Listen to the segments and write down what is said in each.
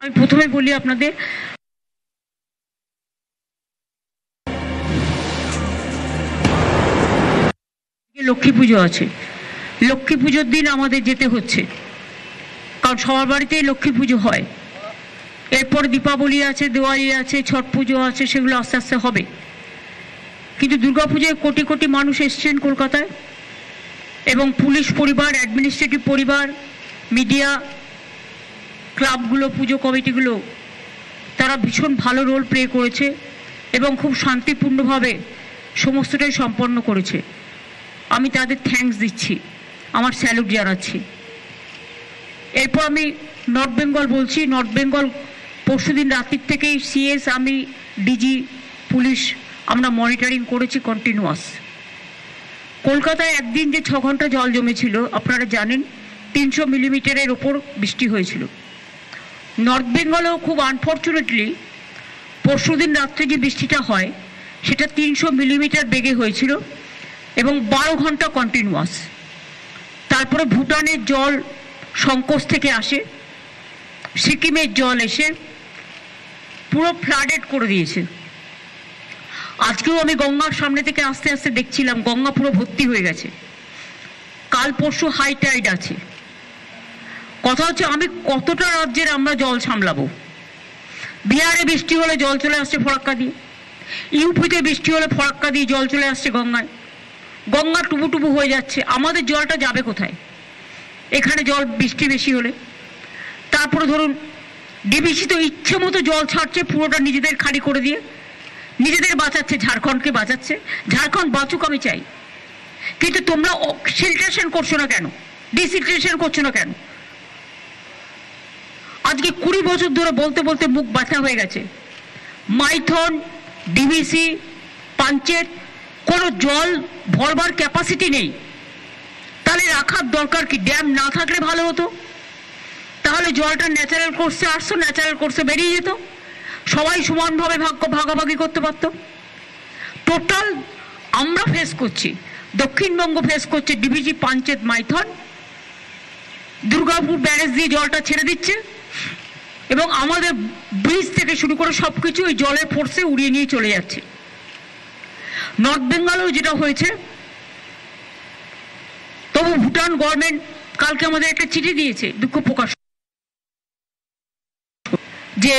আমি প্রথমে বলি আপনাদের লক্ষ্মী পুজো আছে, লক্ষ্মী পুজোর দিন আমাদের যেতে হচ্ছে, কারণ সবার বাড়িতেই লক্ষ্মী পুজো হয়। এরপর দীপাবলি আছে, দিওয়ালি আছে, ছট পুজো আছে, সেগুলো আস্তে আস্তে হবে। কিন্তু দুর্গাপুজোয় কোটি কোটি মানুষ এসছেন কলকাতায়, এবং পুলিশ পরিবার, অ্যাডমিনিস্ট্রেটিভ পরিবার, মিডিয়া, ক্লাবগুলো, পুজো কমিটিগুলো, তারা ভীষণ ভালো রোল প্লে করেছে এবং খুব শান্তিপূর্ণভাবে সমস্তটাই সম্পন্ন করেছে। আমি তাদের থ্যাঙ্কস দিচ্ছি, আমার স্যালুট জানাচ্ছি। এরপর আমি নর্থ বেঙ্গল বলছি। নর্থ বেঙ্গল পরশুদিন রাত্রির থেকেই সিএস, আমি, ডিজি, পুলিশ আমরা মনিটরিং করেছি কন্টিনিউয়াস। কলকাতায় একদিন যে 6 ঘন্টা জল জমেছিল আপনারা জানেন, 300 মিলিমিটারের ওপর বৃষ্টি হয়েছিল। নর্থ বেঙ্গলেও খুব আনফর্চুনেটলি পরশুদিন রাত্রে যে বৃষ্টিটা হয় সেটা 300 মিলিমিটার বেগে হয়েছিল এবং 12 ঘন্টা কন্টিনিউয়াস। তারপরে ভুটানের জল সংকোচ থেকে আসে, সিকিমের জল এসে পুরো ফ্লাডেড করে দিয়েছে। আজকেও আমি গঙ্গার সামনে থেকে আস্তে আস্তে দেখছিলাম গঙ্গা পুরো ভর্তি হয়ে গেছে। কাল পরশু হাই টাইড আছে। কথা হচ্ছে আমি কতটা রাজ্যের আমরা জল সামলাবো। বিহারে বৃষ্টি হলে জল চলে আসছে ফরাক্কা দিয়ে, ইউপিতে বৃষ্টি হলে ফরাক্কা দিয়ে জল চলে আসছে গঙ্গায়, গঙ্গা টুবু টুবু হয়ে যাচ্ছে। আমাদের জলটা যাবে কোথায় এখানে জল বৃষ্টি বেশি হলে? তারপরে ধরুন ডিবিসি তো ইচ্ছে মতো জল ছাড়ছে, পুরোটা নিজেদের খালি করে দিয়ে নিজেদের বাঁচাচ্ছে, ঝাড়খণ্ডকে বাঁচাচ্ছে। ঝাড়খণ্ড বাঁচুক আমি চাই, কিন্তু তোমরা সিলট্রেশন করছো না কেন, ডিসিলট্রেশন করছো না কেন? আজকে 20 বছর ধরে বলতে বলতে মুখ ব্যথা হয়ে গেছে। মাইথন, ডিবিসি, পাঞ্চেত কোনো জল ভরবার ক্যাপাসিটি নেই। তাহলে রাখার দরকার কি? ড্যাম না থাকলে ভালো হতো, তাহলে জলটা ন্যাচারাল কোর্সে আসতো, ন্যাচারাল কোর্সে বেরিয়ে যেত, সবাই সমানভাবে ভাগাভাগি করতে পারতো। টোটাল আমরা ফেস করছি, দক্ষিণবঙ্গ ফেস করছে ডিবিসি, পাঞ্চেত, মাইথন। দুর্গাপুর ব্যারেজ দিয়ে জলটা ছেড়ে দিচ্ছে এবং আমাদের ব্রিজ থেকে শুরু করে সবকিছু ওই জলের ফোর্সে উড়িয়ে নিয়ে চলে যাচ্ছে। নর্থ বেঙ্গলেও যেটা হয়েছে, তবু ভুটান গভর্নমেন্ট কালকে আমাদের একটা চিঠি দিয়েছে দুঃখ প্রকাশ, যে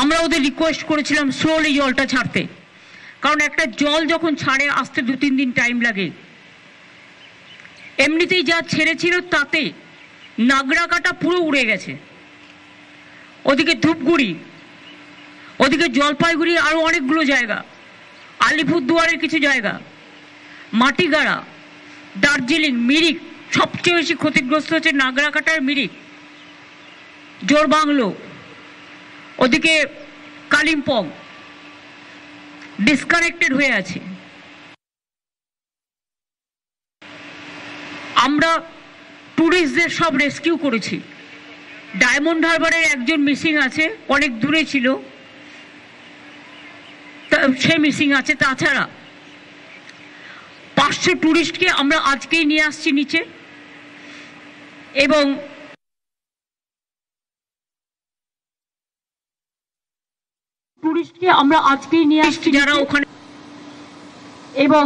আমরা ওদের রিকোয়েস্ট করেছিলাম স্লোলি জলটা ছাড়তে, কারণ একটা জল যখন ছাড়ে আসতে 2-3 দিন টাইম লাগে। এমনিতেই যা ছেড়েছিল তাতে নাগরাকাটা পুরো উড়ে গেছে, ওদিকে ধূপগুড়ি, ওদিকে জলপাইগুড়ি, আরো অনেকগুলো জায়গা, আলিপুরদুয়ারের কিছু জায়গা, মাটিগাড়া, দার্জিলিং, মিরিক, সবচেয়ে বেশি ক্ষতিগ্রস্ত হচ্ছে নাগরাকাটার মিরিক, জোরবাংলো, ওদিকে কালিম্পং ডিসকানেক্টেড হয়ে আছে। আমরা ট্যুরিস্টদের সব রেস্কিউ করেছি। ডায়মন্ড হারবারের একজন মিসিং আছে, অনেক দূরে ছিল, সে মিসিং আছে। তাছাড়া 500 ট্যুরিস্টকে আমরা আজকেই নিয়ে আসছি নিচে, এবং ট্যুরিস্টকে আমরা আজকেই নিয়ে আসছি যারা ওখানে, এবং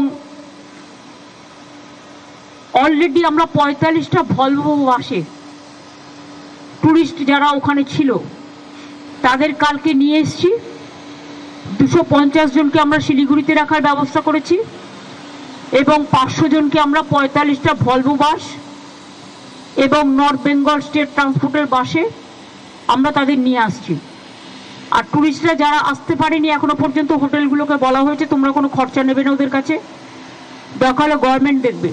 অলরেডি আমরা 45টা ভলভো বাসে ট্যুরিস্ট যারা ওখানে ছিল তাদের কালকে নিয়ে এসছি। 250 জনকে আমরা শিলিগুড়িতে রাখার ব্যবস্থা করেছি এবং 500 জনকে আমরা 45টা ভলভো বাস এবং নর্থ বেঙ্গল স্টেট ট্রান্সপোর্টের বাসে আমরা তাদের নিয়ে আসছি। আর ট্যুরিস্টরা যারা আসতে পারেনি এখনো পর্যন্ত, হোটেলগুলোকে বলা হয়েছে তোমরা কোনো খরচা নেবে না ওদের কাছে, দরকার হলে গভর্নমেন্ট দেখবে।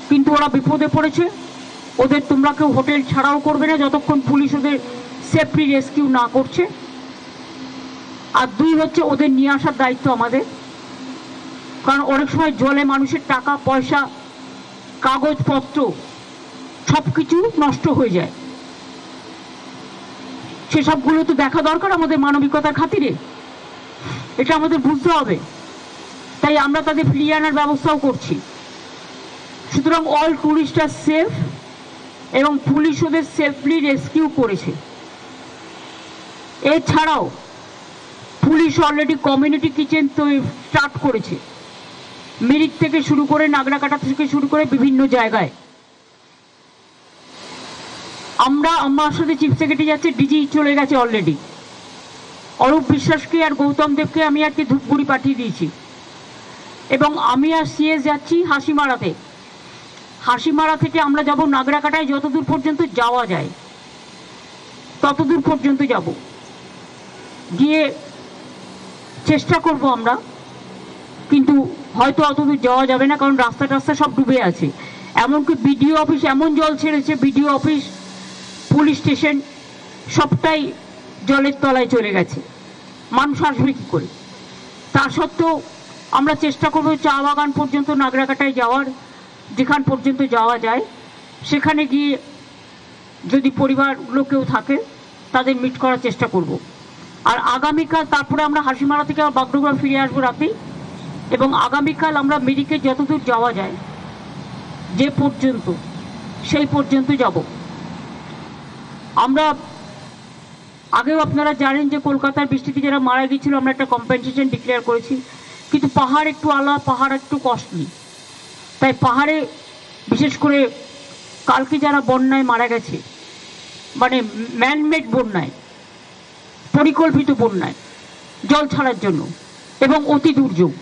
কিন্তু ওরা বিপদে পড়েছে, ওদের তোমরা কেউ হোটেল ছাড়াও করবে না যতক্ষণ পুলিশ ওদের সেফলি রেস্কিউ না করছে। আর 2 হচ্ছে ওদের নিয়ে আসার দায়িত্ব আমাদের, কারণ অনেক সময় জলে মানুষের টাকা পয়সা, কাগজপত্র সব কিছু নষ্ট হয়ে যায়, সেসবগুলো তো দেখা দরকার আমাদের মানবিকতার খাতিরে, এটা আমাদের বুঝতে হবে। তাই আমরা তাদের ফিরিয়ে আনার ব্যবস্থাও করছি। সুতরাং অল ট্যুরিস্ট আর সেফ এবং পুলিশ ওদের সেফলি রেস্কিউ করেছে। এছাড়াও পুলিশ অলরেডি কমিউনিটি কিচেন তো স্টার্ট করেছে, মিরিক থেকে শুরু করে নাগরাকাটা থেকে শুরু করে বিভিন্ন জায়গায়। আমার সাথে চিফ সেক্রেটারি যাচ্ছে, ডিজি চলে গেছে অলরেডি। অরূপ বিশ্বাসকে আর গৌতম দেবকে আমি আজকে ধূপগুড়ি পাঠিয়ে দিয়েছি, এবং আমি আর সিএস যাচ্ছি হাসিমারাতে। হাসিমারা থেকে আমরা যাব নাগরাকাটায়, যতদূর পর্যন্ত যাওয়া যায় ততদূর পর্যন্ত যাব, গিয়ে চেষ্টা করব আমরা, কিন্তু হয়তো অতদূর যাওয়া যাবে না, কারণ রাস্তা টাস্তা সব ডুবে আছে। এমনকি বিডিও অফিস এমন জল ছেড়েছে, বিডিও অফিস, পুলিশ স্টেশন সবটাই জলের তলায় চলে গেছে। মানুষ আসবে কী করে? তা সত্ত্বেও আমরা চেষ্টা করব চা বাগান পর্যন্ত নাগরাকাটায় যাওয়ার, যেখান পর্যন্ত যাওয়া যায় সেখানে গিয়ে যদি পরিবারগুলো কেউ থাকে তাদের মিট করার চেষ্টা করব। আর আগামীকাল তারপরে আমরা হাসিমারা থেকে বাগডোগরা ফিরে আসবো রাতেই, এবং আগামীকাল আমরা মিরিকে যতদূর যাওয়া যায় যে পর্যন্ত সেই পর্যন্ত যাব। আমরা আগেও আপনারা জানেন যে কলকাতার বৃষ্টিতে যারা মারা গিয়েছিল আমরা একটা কম্পেনসেশন ডিক্লেয়ার করেছি, কিন্তু পাহাড় একটু আলাদা, পাহাড় একটু কস্টলি। তাই পাহাড়ে বিশেষ করে কালকে যারা বন্যায় মারা গেছে, মানে ম্যানমেড বন্যায়, পরিকল্পিত বন্যায়, জল ছাড়ার জন্য, এবং অতি দুর্যোগ,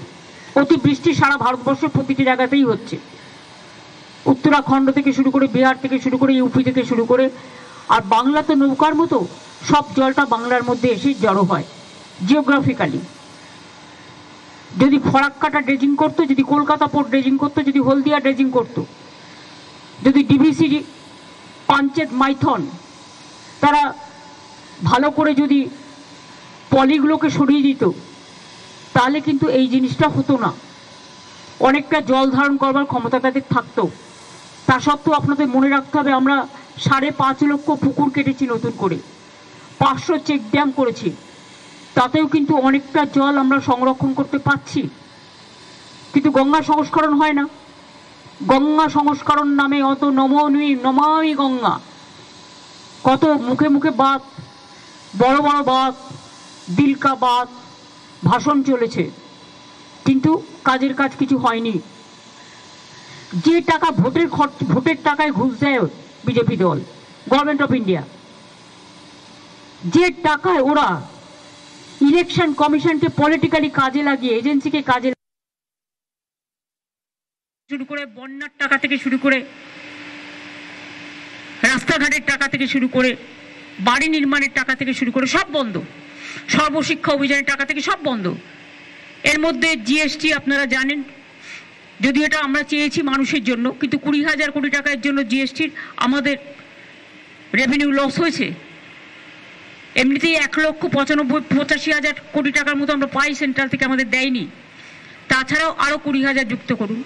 অতি বৃষ্টি সারা ভারতবর্ষের প্রতিটি জায়গাতেই হচ্ছে, উত্তরাখণ্ড থেকে শুরু করে, বিহার থেকে শুরু করে, ইউপি থেকে শুরু করে। আর বাংলা তো নৌকার মতো, সব জলটা বাংলার মধ্যে এসে জড়ো হয় জিওগ্রাফিক্যালি। যদি ফরাক্কাটা ড্রেজিং করতো, যদি কলকাতা পোর্ট ড্রেজিং করতো, যদি হলদিয়া ড্রেজিং করতো, যদি ডিভিসি, পাঞ্চেত, মাইথন তারা ভালো করে যদি পলিগুলোকে সরিয়ে দিত, তাহলে কিন্তু এই জিনিসটা হতো না। অনেকটা জল ধারণ করবার ক্ষমতা তাদের থাকতো। তা সত্ত্বেও আপনাদের মনে রাখতে হবে, আমরা 5.5 লক্ষ পুকুর কেটেছি নতুন করে, 500 চেক ড্যাম করেছি, তাতেও কিন্তু অনেকটা জল আমরা সংরক্ষণ করতে পারছি। কিন্তু গঙ্গা সংস্করণ হয় না। গঙ্গা সংস্করণ নামে অত নমামি গঙ্গা, কত মুখে মুখে বাত, বড় বড় বাত, দিলকা বাত, ভাষণ চলেছে, কিন্তু কাজের কাজ কিছু হয়নি। যে টাকা ভোটের টাকায় ঘুষ দেয় বিজেপি দল, গভর্নমেন্ট অফ ইন্ডিয়া, যে টাকায় ওরা ইলেকশন কমিশনকে পলিটিক্যালি কাজে লাগিয়ে, এজেন্সিকে কাজে শুরু করে, বন্যার টাকা থেকে শুরু করে, রাস্তাঘাটের টাকা থেকে শুরু করে, বাড়ি নির্মাণের টাকা থেকে শুরু করে সব বন্ধ, সর্বশিক্ষা অভিযানের টাকা থেকে সব বন্ধ। এর মধ্যে জিএসটি আপনারা জানেন, যদিও এটা আমরা চেয়েছি মানুষের জন্য, কিন্তু 20,000 কোটি টাকার জন্য জিএসটির আমাদের রেভিনিউ লস হয়েছে। এমনিতেই 1,85,000 কোটি টাকার মতো আমরা পাই, সেন্ট্রাল থেকে আমাদের দেয়নি। তাছাড়াও আরও 20,000 যুক্ত করুন।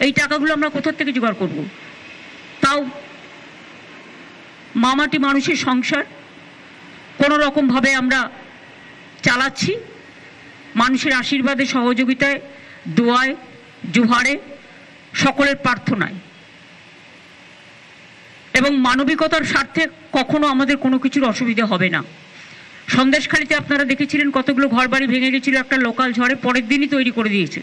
এই টাকাগুলো আমরা কোথা থেকে জোগাড় করব? তাও মামাটি মানুষের সংসার কোনো রকমভাবে আমরা চালাচ্ছি, মানুষের আশীর্বাদে, সহযোগিতায়, দোয়ায়, জোহারে, সকলের প্রার্থনায়, এবং মানবিকতার স্বার্থে কখনো আমাদের কোনো কিছুর অসুবিধা হবে না। সন্দেশখালিতে আপনারা দেখেছিলেন কতগুলো ঘরবাড়ি ভেঙে গেছিল একটা লোকাল ঝড়ে, পরের দিনই তৈরি করে দিয়েছে।